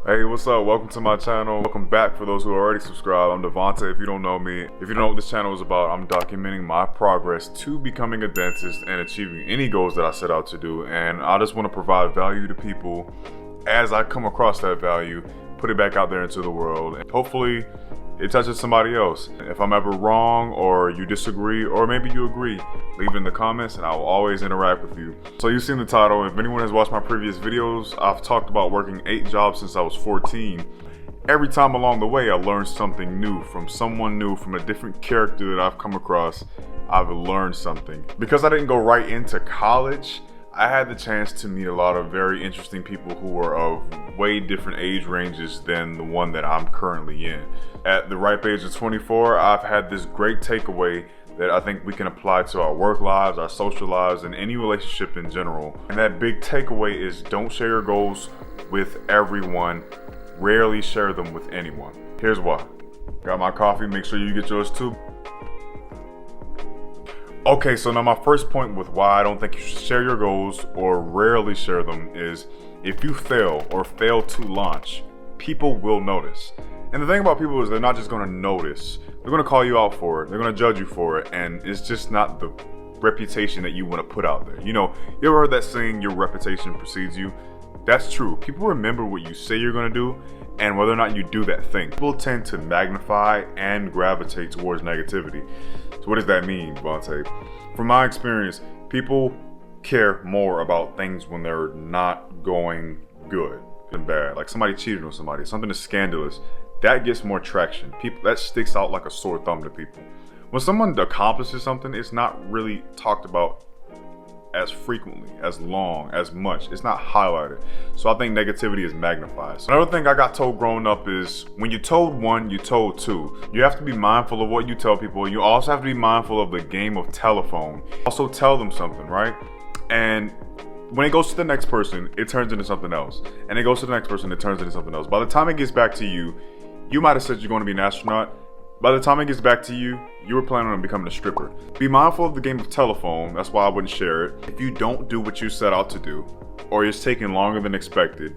Hey, what's up? Welcome to my channel. Welcome back for those who are already subscribed. I'm Devontae. If you don't know me, if you don't know what this channel is about, I'm documenting my progress to becoming a dentist and achieving any goals that I set out to do. And I just want to provide value to people as I come across that value, put it back out there into the world, and hopefully it touches somebody else. If I'm ever wrong or you disagree or maybe you agree, leave it in the comments and I will always interact with you. So you've seen the title. If anyone has watched my previous videos, I've talked about working 8 jobs since I was 14. Every time along the way, I learned something new from someone new, from a different character that I've come across. I've learned something. Because I didn't go right into college, I had the chance to meet a lot of very interesting people who were of way different age ranges than the one that I'm currently in. At the ripe age of 24, I've had this great takeaway that I think we can apply to our work lives, our social lives, and any relationship in general. And that big takeaway is don't share your goals with everyone. Rarely share them with anyone. Here's why. Got my coffee, make sure you get yours too. Okay, so now my first point with why I don't think you should share your goals or rarely share them is if you fail or fail to launch, people will notice. And the thing about people is they're not just gonna notice, they're gonna call you out for it, they're gonna judge you for it, and it's just not the reputation that you wanna put out there. You know, you ever heard that saying, your reputation precedes you? That's true. People remember what you say you're gonna do and whether or not you do that thing. People tend to magnify and gravitate towards negativity. So what does that mean, Devontae? From my experience, people care more about things when they're not going good than bad. Like somebody cheated on somebody, something is scandalous. That gets more traction. People, that sticks out like a sore thumb to people. When someone accomplishes something, it's not really talked about as frequently, as long, as much. It's not highlighted. So I think negativity is magnified. So another thing I got told growing up is when you told one, you told two. You have to be mindful of what you tell people. You also have to be mindful of the game of telephone. Also tell them something, right? And when it goes to the next person, it turns into something else. And it goes to the next person, it turns into something else. By the time it gets back to you, you might have said you're going to be an astronaut. By the time it gets back to you, you were planning on becoming a stripper. Be mindful of the game of telephone. That's why I wouldn't share it. If you don't do what you set out to do, or it's taking longer than expected,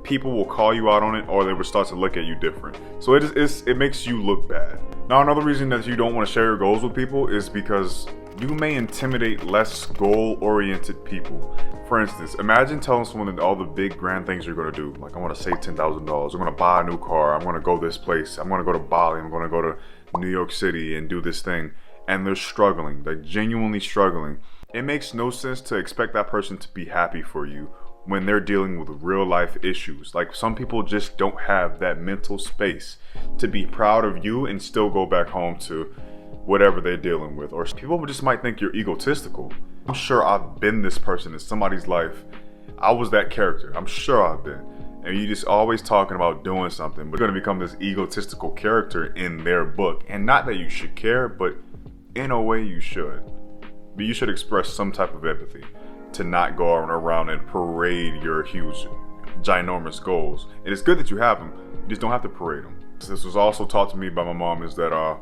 people will call you out on it, or they will start to look at you different. So it makes you look bad. Now, another reason that you don't want to share your goals with people is because you may intimidate less goal-oriented people. For instance, imagine telling someone that all the big grand things you're gonna do, like I wanna save $10,000, I'm gonna buy a new car, I'm gonna go this place, I'm gonna go to Bali, I'm gonna go to New York City and do this thing, and they're struggling, they're genuinely struggling. It makes no sense to expect that person to be happy for you when they're dealing with real life issues. Like some people just don't have that mental space to be proud of you and still go back home to whatever they're dealing with. Or people just might think you're egotistical. I'm sure I've been this person in somebody's life. I was that character. I'm sure I've been. And you just always talking about doing something, but you're gonna become this egotistical character in their book. And not that you should care, but in a way you should. But you should express some type of empathy to not go around and parade your huge, ginormous goals. And it's good that you have them, you just don't have to parade them. This was also taught to me by my mom is that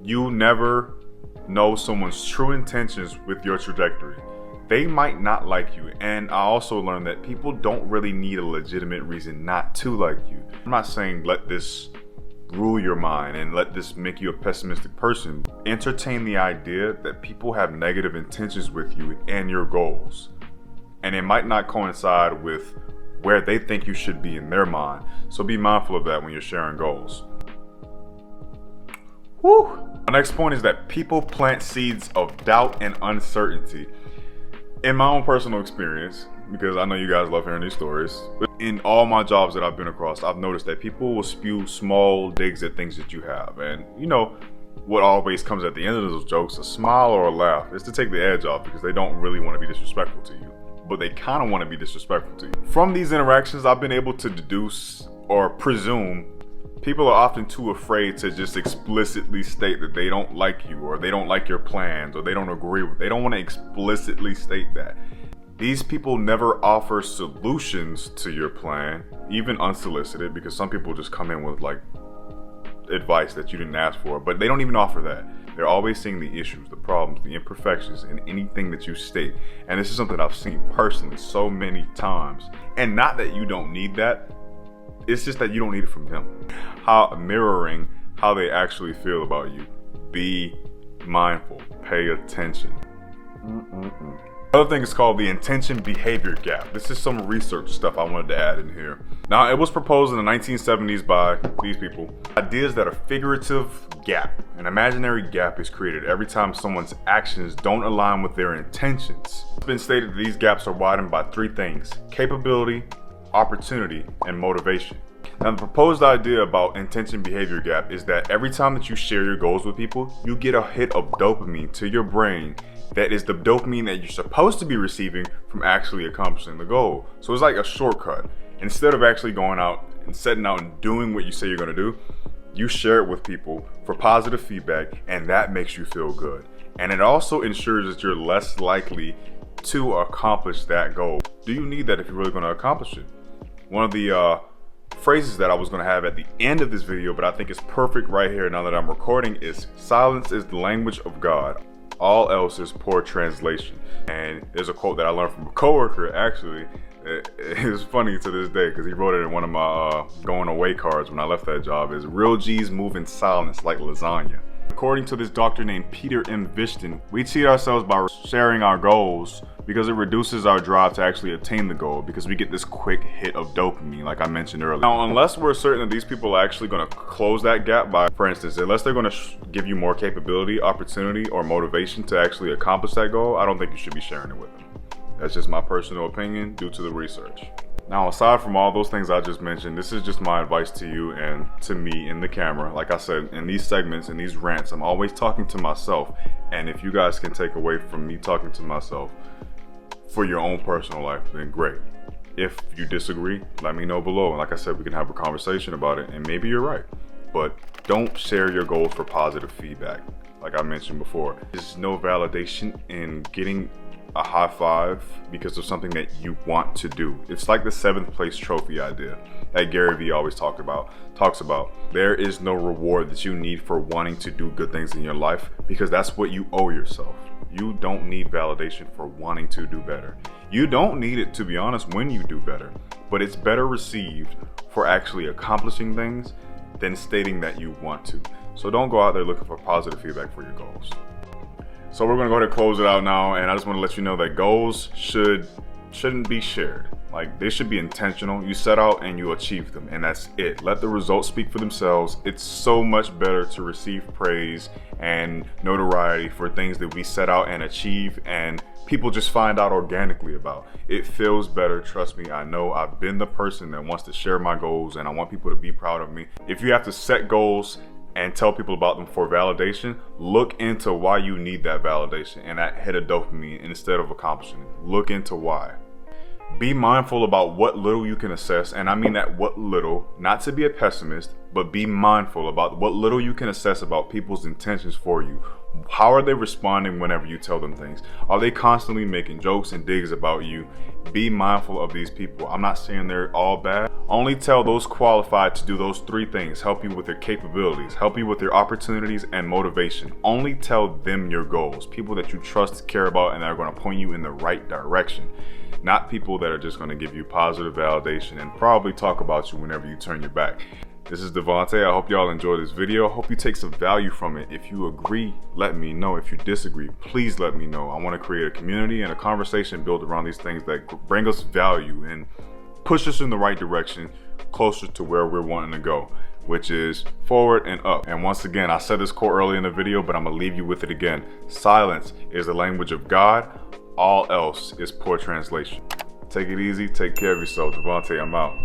you never know someone's true intentions with your trajectory. They might not like you. And I also learned that people don't really need a legitimate reason not to like you. I'm not saying let this rule your mind and let this make you a pessimistic person. Entertain the idea that people have negative intentions with you and your goals. And it might not coincide with where they think you should be in their mind. So be mindful of that when you're sharing goals. Woo! My next point is that people plant seeds of doubt and uncertainty. In my own personal experience, because I know you guys love hearing these stories, in all my jobs that I've been across, I've noticed that people will spew small digs at things that you have. And you know, what always comes at the end of those jokes, a smile or a laugh. It's to take the edge off because they don't really want to be disrespectful to you, but they kind of want to be disrespectful to you. From these interactions, I've been able to deduce or presume people are often too afraid to just explicitly state that they don't like you or they don't like your plans or they don't agree with. They don't want to explicitly state that. These people never offer solutions to your plan, even unsolicited, because some people just come in with like advice that you didn't ask for, but they don't even offer that. They're always seeing the issues, the problems, the imperfections in anything that you state. And this is something I've seen personally so many times. And not that you don't need that. It's just that you don't need it from them. Mirroring how they actually feel about you. Be mindful. Pay attention. Another thing is called the intention behavior gap. This is some research stuff I wanted to add in here. Now, it was proposed in the 1970s by these people. Ideas that a figurative gap, an imaginary gap, is created every time someone's actions don't align with their intentions. It's been stated that these gaps are widened by three things: capability, opportunity, and motivation. Now, the proposed idea about intention behavior gap is that every time that you share your goals with people, you get a hit of dopamine to your brain that is the dopamine that you're supposed to be receiving from actually accomplishing the goal. So it's like a shortcut. Instead of actually going out and setting out and doing what you say you're gonna do, you share it with people for positive feedback, and that makes you feel good. And it also ensures that you're less likely to accomplish that goal. Do you need that if you're really gonna accomplish it? One of the phrases that I was gonna have at the end of this video, but I think it's perfect right here now that I'm recording, is silence is the language of God. All else is poor translation. And there's a quote that I learned from a coworker, actually. It's funny to this day because he wrote it in one of my going away cards when I left that job. Is real G's move in silence like lasagna. According to this doctor named Peter M. Vishton, we cheat ourselves by sharing our goals because it reduces our drive to actually attain the goal, because we get this quick hit of dopamine, like I mentioned earlier. Now, unless we're certain that these people are actually going to close that gap by, for instance, unless they're going to give you more capability, opportunity, or motivation to actually accomplish that goal, I don't think you should be sharing it with them. That's just my personal opinion due to the research. Now, aside from all those things I just mentioned, this is just my advice to you and to me in the camera. Like I said, in these segments, in these rants, I'm always talking to myself. And if you guys can take away from me talking to myself for your own personal life, then great. If you disagree, let me know below. And like I said, we can have a conversation about it, and maybe you're right. But don't share your goals for positive feedback. Like I mentioned before, there's no validation in getting a high five because of something that you want to do. It's like the 7th place trophy idea that Gary Vee always talks about. There is no reward that you need for wanting to do good things in your life, because that's what you owe yourself. You don't need validation for wanting to do better. You don't need it, to be honest, when you do better, but it's better received for actually accomplishing things than stating that you want to. So don't go out there looking for positive feedback for your goals. So we're gonna go ahead and close it out now, and I just wanna let you know that goals shouldn't be shared. Like, they should be intentional. You set out and you achieve them, and that's it. Let the results speak for themselves. It's so much better to receive praise and notoriety for things that we set out and achieve and people just find out organically about. It feels better, trust me. I know I've been the person that wants to share my goals, and I want people to be proud of me. If you have to set goals and tell people about them for validation, look into why you need that validation and that hit of dopamine instead of accomplishing it. Look into why. Be mindful about what little you can assess, and I mean that what little, not to be a pessimist, but be mindful about what little you can assess about people's intentions for you. How are they responding whenever you tell them things? Are they constantly making jokes and digs about you? Be mindful of these people. I'm not saying they're all bad. Only tell those qualified to do those 3 things: help you with your capabilities, help you with your opportunities, and motivation. Only tell them your goals. People that you trust, care about, and that are going to point you in the right direction. Not people that are just going to give you positive validation and probably talk about you whenever you turn your back. This is Devontae. I hope y'all enjoyed this video. I hope you take some value from it. If you agree, let me know. If you disagree, please let me know. I want to create a community and a conversation built around these things that bring us value and push us in the right direction, closer to where we're wanting to go, which is forward and up. And once again, I said this quote early in the video, but I'm gonna leave you with it again. Silence is the language of God. All else is poor translation. Take it easy. Take care of yourself. Devontae, I'm out.